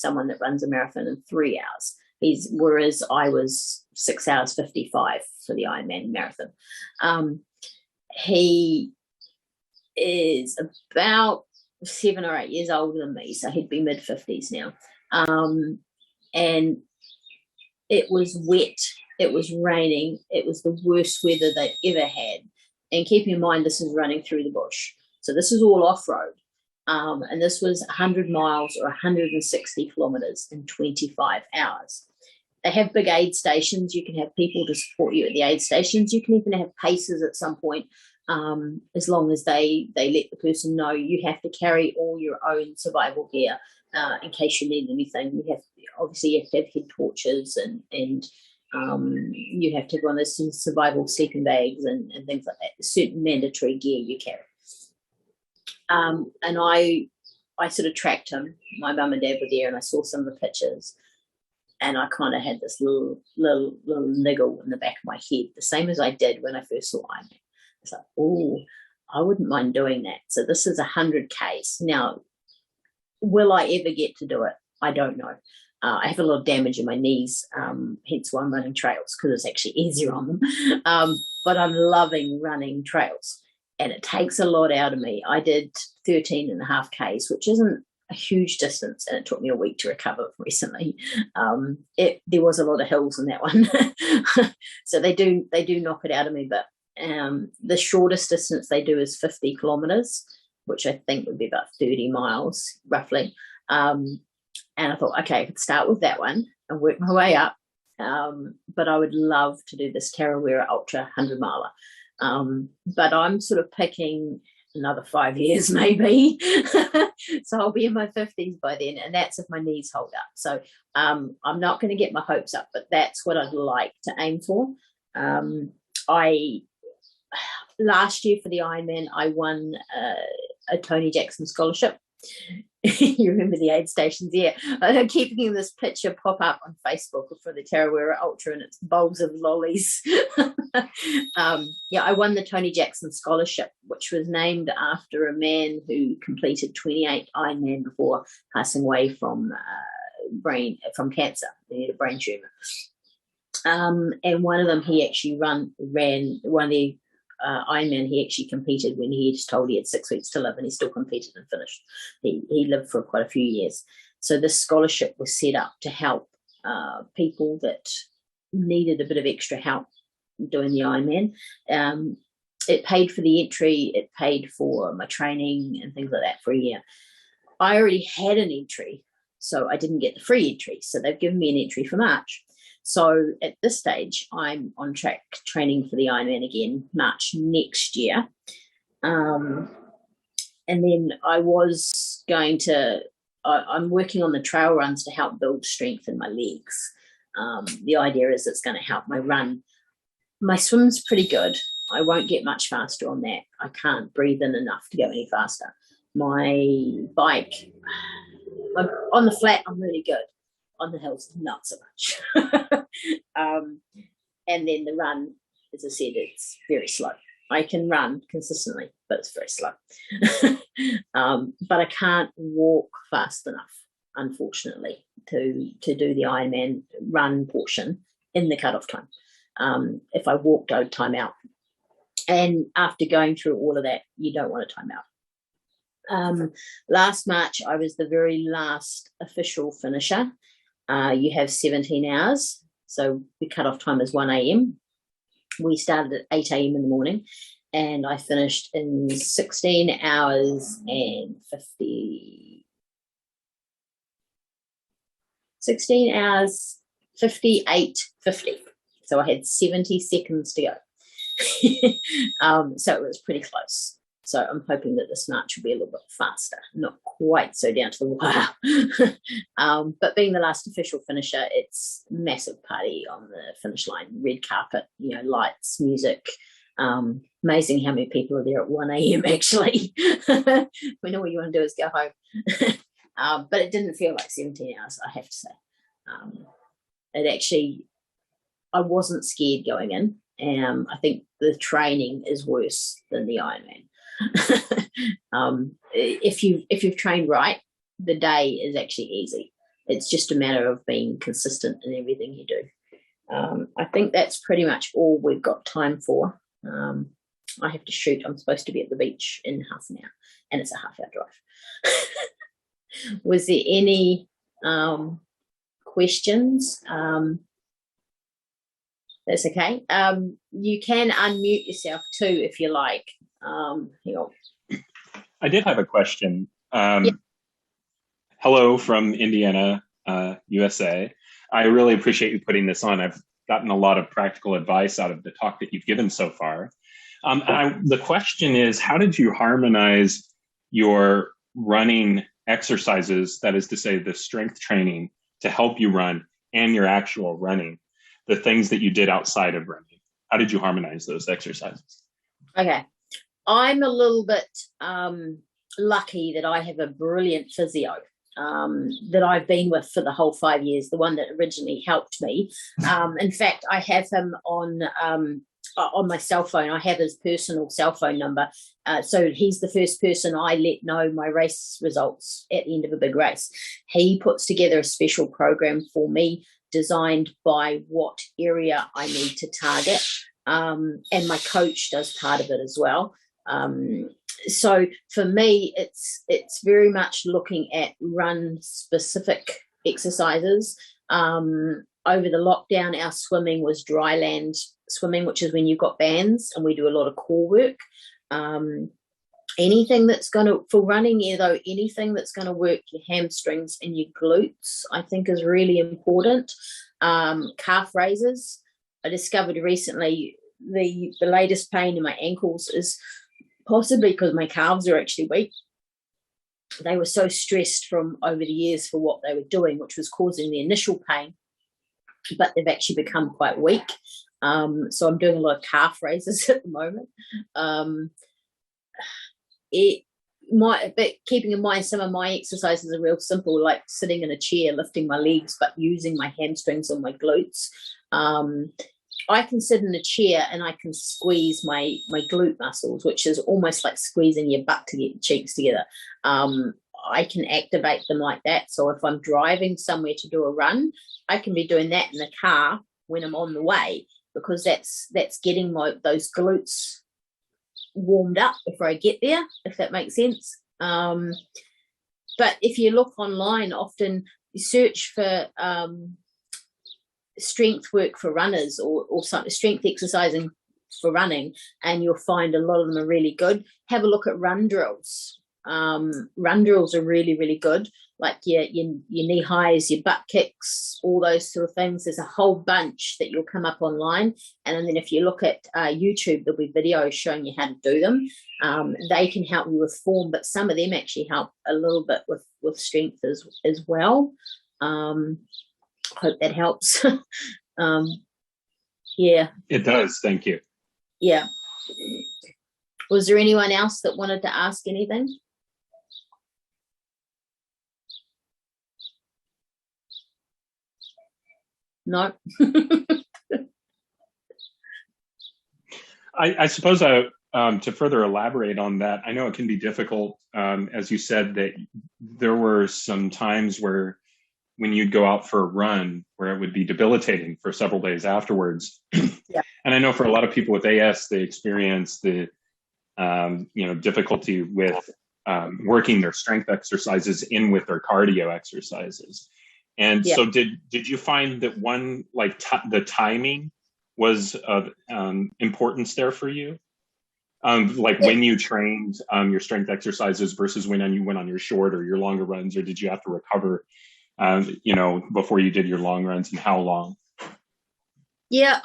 someone that runs a marathon in 3 hours. Whereas I was 6 hours 55 for the Ironman marathon. He is about 7 or 8 years older than me, so he'd be mid-50s now. And it was wet, it was raining, it was the worst weather they'd ever had. And keep in mind, this is running through the bush. So this is all off-road. And this was 100 miles or 160 kilometres in 25 hours. They have big aid stations. You can have people to support you at the aid stations. You can even have pacers at some point, as long as they let the person know you have to carry all your own survival gear in case you need anything. Obviously you have to have head torches and you have to have one of those survival sleeping bags and things like that. Certain mandatory gear you carry. And I sort of tracked him. My mum and dad were there, and I saw some of the pictures, and I kind of had this little niggle in the back of my head, the same as I did when I first saw Ironman. It's like, oh, I wouldn't mind doing that. So this is 100 Ks. Now, will I ever get to do it? I don't know. I have a lot of damage in my knees, hence why I'm running trails, because it's actually easier on them. But I'm loving running trails, and it takes a lot out of me. I did 13.5 Ks, which isn't a huge distance, and it took me a week to recover recently. There was a lot of hills in that one. So they do knock it out of me, but the shortest distance they do is 50 kilometres, which I think would be about 30 miles roughly. And I thought, okay, I could start with that one and work my way up. But I would love to do this Tarawera Ultra 100 miler. But I'm sort of picking another 5 years maybe. So I'll be in my 50s by then, and that's if my knees hold up. So I'm not going to get my hopes up, but that's what I'd like to aim for. Last year for the Ironman, I won a Tony Jackson scholarship. You remember the aid stations? Yeah. I keep getting this picture pop up on Facebook for the Tarawera Ultra, and it's bowls of lollies. I won the Tony Jackson scholarship, which was named after a man who completed 28 Ironman before passing away from cancer. He had a brain tumour. And one of them, he actually ran one of the Ironman. He actually competed when he was told he had 6 weeks to live, and he still competed and finished. He lived for quite a few years. So this scholarship was set up to help people that needed a bit of extra help doing the Ironman. It paid for the entry, it paid for my training and things like that for a year. I already had an entry, so I didn't get the free entry. So they've given me an entry for March. So at this stage, I'm on track training for the Ironman again, March next year. And then I'm working on the trail runs to help build strength in my legs. The idea is it's going to help my run. My swim's pretty good. I won't get much faster on that. I can't breathe in enough to go any faster. My bike, on the flat, I'm really good. On the hills, not so much. And then the run, as I said, it's very slow. I can run consistently, but it's very slow. But I can't walk fast enough, unfortunately, to do the Ironman run portion in the cutoff time. If I walked, I would time out. And after going through all of that, you don't want to time out. Last March, I was the very last official finisher. You have 17 hours, so the cutoff time is 1 a.m. We started at 8 a.m. in the morning, and I finished in 16 hours and 58:50. So I had 70 seconds to go. So it was pretty close. So I'm hoping that this March will be a little bit faster, not quite so down to the wire. But being the last official finisher, it's a massive party on the finish line. Red carpet, lights, music. Amazing how many people are there at 1 a.m. actually. When all you want to do is go home. But it didn't feel like 17 hours, I have to say. I wasn't scared going in. I think the training is worse than the Ironman. If you've trained right, the day is actually easy. it's just a matter of being consistent in everything you do. I think that's pretty much all we've got time for. I have to shoot. I'm supposed to be at the beach in half an hour, and it's a half-hour drive. Was there any questions? That's okay. You can unmute yourself too if you like. Hang on. I did have a question. Yeah. Hello from Indiana, USA. I really appreciate you putting this on. I've gotten a lot of practical advice out of the talk that you've given so far. The question is, how did you harmonize your running exercises, that is to say the strength training to help you run, and your actual running, the things that you did outside of running? How did you harmonize those exercises? Okay. I'm a little bit lucky that I have a brilliant physio that I've been with for the whole 5 years, the one that originally helped me. In fact, I have him on my cell phone. I have his personal cell phone number. So he's the first person I let know my race results at the end of a big race. He puts together a special program for me designed by what area I need to target. And my coach does part of it as well. So for me, it's very much looking at run specific exercises. Over the lockdown, our swimming was dry land swimming, which is when you've got bands, and we do a lot of core work. Anything that's going to, for running, anything that's going to work your hamstrings and your glutes, I think is really important. Calf raises. I discovered recently the latest pain in my ankles is possibly because my calves are actually weak. They were so stressed from over the years for what they were doing, which was causing the initial pain, but they've actually become quite weak. So I'm doing a lot of calf raises at the moment. But keeping in mind, some of my exercises are real simple, like sitting in a chair, lifting my legs, but using my hamstrings and my glutes. I can sit in a chair and I can squeeze my glute muscles, which is almost like squeezing your butt to get your cheeks together. I can activate them like that. So if I'm driving somewhere to do a run, I can be doing that in the car when I'm on the way, because that's getting those glutes warmed up before I get there, if that makes sense. But if you look online, often you search for strength work for runners or something, strength exercising for running, and you'll find a lot of them are really good. Have a look at run drills. Run drills are really, really good, like your knee highs, your butt kicks, all those sort of things. There's a whole bunch that you'll come up online, and then if you look at YouTube, there'll be videos showing you how to do them. They can help you with form, but some of them actually help a little bit with strength as well. Hope that helps. Yeah, it does. Thank you. Yeah. Was there anyone else that wanted to ask anything? No. I suppose to further elaborate on that, I know it can be difficult, as you said, that there were some times where when you'd go out for a run where it would be debilitating for several days afterwards. Yeah. And I know for a lot of people with AS, they experience the difficulty with working their strength exercises in with their cardio exercises. And so did you find that one, like the timing was of importance there for you? When you trained your strength exercises versus when you went on your short or your longer runs, or did you have to recover, before you did your long runs, and how long? Yeah,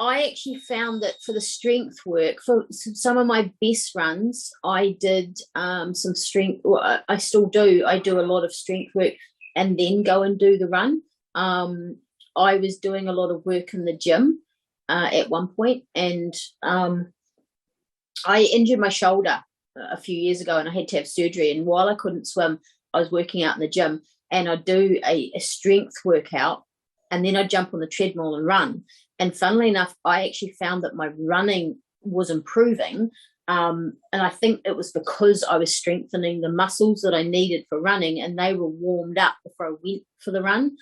I actually found that for the strength work, for some of my best runs, I did some strength. Well, I still do. I do a lot of strength work and then go and do the run. I was doing a lot of work in the gym at one point, and I injured my shoulder a few years ago, and I had to have surgery. And while I couldn't swim, I was working out in the gym, and I'd do a strength workout, and then I'd jump on the treadmill and run. And funnily enough, I actually found that my running was improving, And I think it was because I was strengthening the muscles that I needed for running, and they were warmed up before I went for the run.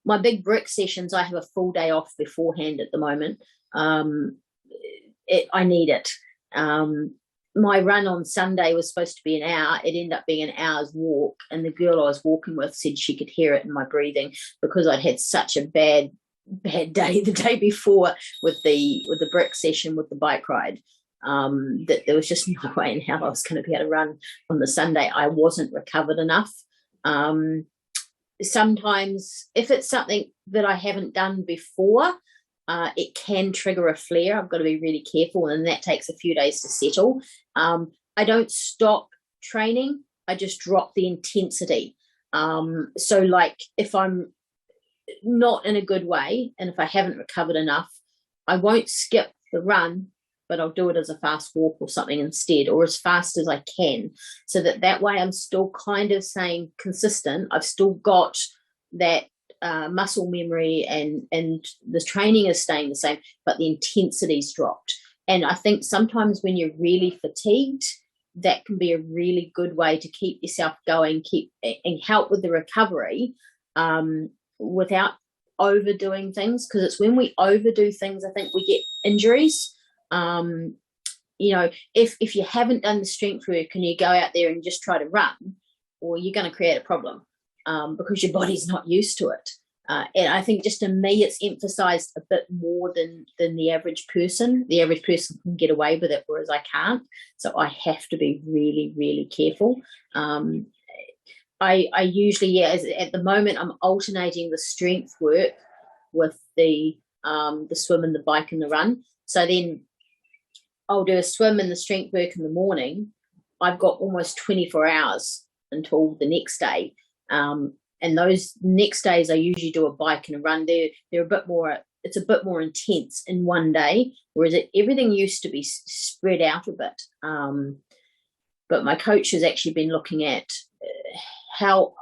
My big brick sessions, I have a full day off beforehand at the moment. I need it. My run on Sunday was supposed to be an hour. It ended up being an hour's walk, and the girl I was walking with said she could hear it in my breathing because I'd had such a bad day the day before with the brick session with the bike ride, that there was just no way in hell I was going to be able to run on the Sunday. I wasn't recovered enough. Sometimes if it's something that I haven't done before, it can trigger a flare. I've got to be really careful, and that takes a few days to settle. I don't stop training. I just drop the intensity. So like if I'm not in a good way and if I haven't recovered enough, I won't skip the run, but I'll do it as a fast walk or something instead, or as fast as I can, so that way I'm still kind of staying consistent. I've still got that muscle memory, and the training is staying the same, but the intensity's dropped. And I think sometimes when you're really fatigued, that can be a really good way to keep yourself going, and help with the recovery without overdoing things, because it's when we overdo things, I think we get injuries. If you haven't done the strength work and you go out there and just try to run, or you're going to create a problem because your body's not used to it. And I think just to me, it's emphasized a bit more than the average person. The average person can get away with it, whereas I can't. So I have to be really, really careful. I usually, at the moment, I'm alternating the strength work with the swim and the bike and the run. So then I'll do a swim and the strength work in the morning. I've got almost 24 hours until the next day. And those next days, I usually do a bike and a run. They're a bit more. It's a bit more intense in one day, whereas everything used to be spread out a bit. But my coach has actually been looking at how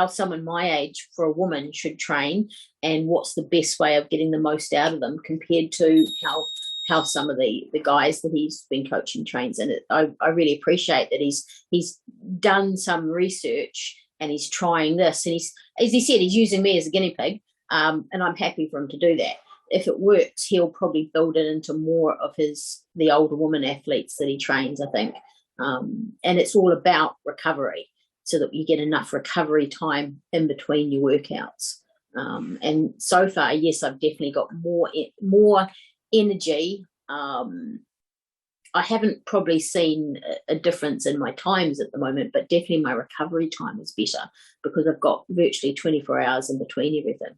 someone my age for a woman should train, and what's the best way of getting the most out of them compared to how some of the guys that he's been coaching trains. And I really appreciate that he's done some research. And he's trying this, and he's, as he said, he's using me as a guinea pig, and I'm happy for him to do that. If it works, he'll probably build it into more of the older woman athletes that he trains, I think. And it's all about recovery, so that you get enough recovery time in between your workouts. And so far, yes, I've definitely got more energy. I haven't probably seen a difference in my times at the moment, but definitely my recovery time is better because I've got virtually 24 hours in between everything.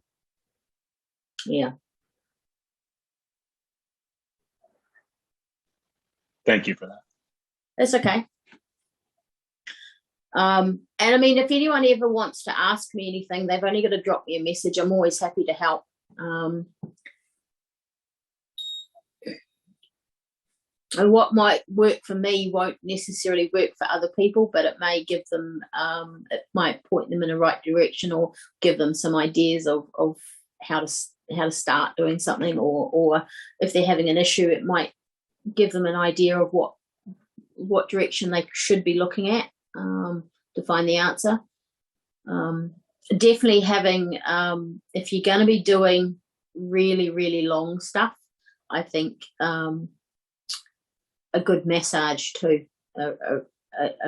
Yeah. Thank you for that. That's okay. And I mean, if anyone ever wants to ask me anything, they've only got to drop me a message. I'm always happy to help. And what might work for me won't necessarily work for other people, but it may give them, it might point them in the right direction, or give them some ideas of how to start doing something, or if they're having an issue, it might give them an idea of what direction they should be looking at to find the answer. Definitely having, if you're going to be doing really, really long stuff, I think a good massage too, a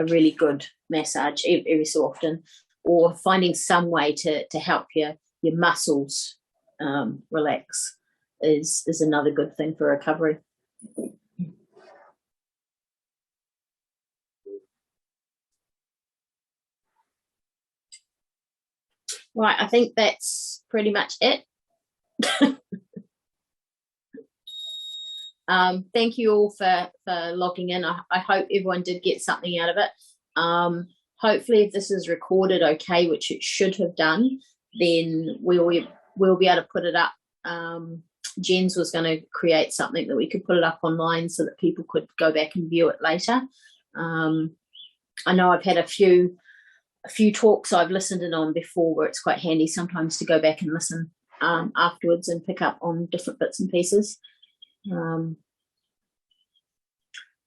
really good massage every so often, or finding some way to help your muscles relax is another good thing for recovery. Right, I think that's pretty much it. Thank you all for logging in. I hope everyone did get something out of it. Hopefully, if this is recorded okay, which it should have done, then we'll be able to put it up. Jens was going to create something that we could put it up online so that people could go back and view it later. I know I've had a few talks I've listened in on before where it's quite handy sometimes to go back and listen afterwards and pick up on different bits and pieces.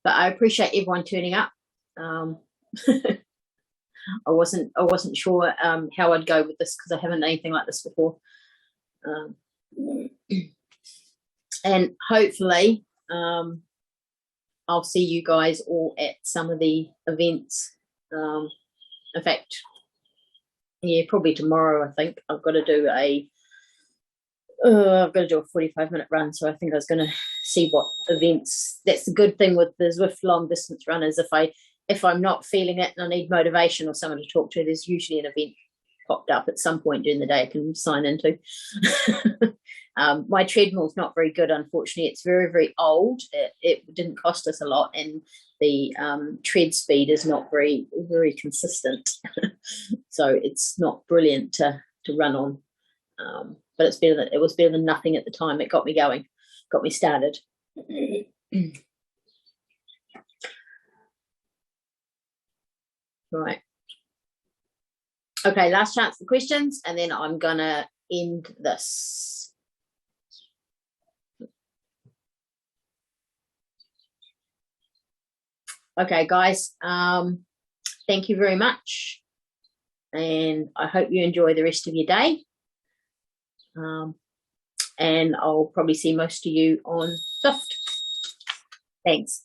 But I appreciate everyone turning up. I wasn't sure how I'd go with this because I haven't done anything like this before. And hopefully I'll see you guys all at some of the events. In fact, yeah, probably tomorrow. I think I've got to do a 45-minute run, so I think I was going to see what events. That's the good thing with the Zwift long distance runners. If I'm not feeling it and I need motivation or someone to talk to, there's usually an event popped up at some point during the day I can sign into. My treadmill's not very good, unfortunately. It's very, very old. It didn't cost us a lot, and the tread speed is not very, very consistent. So it's not brilliant to run on. But it was better than nothing at the time. It got me going, got me started. Right. Okay, last chance for questions, and then I'm gonna end this. Okay, guys, thank you very much, and I hope you enjoy the rest of your day. And I'll probably see most of you on Zwift. Thanks.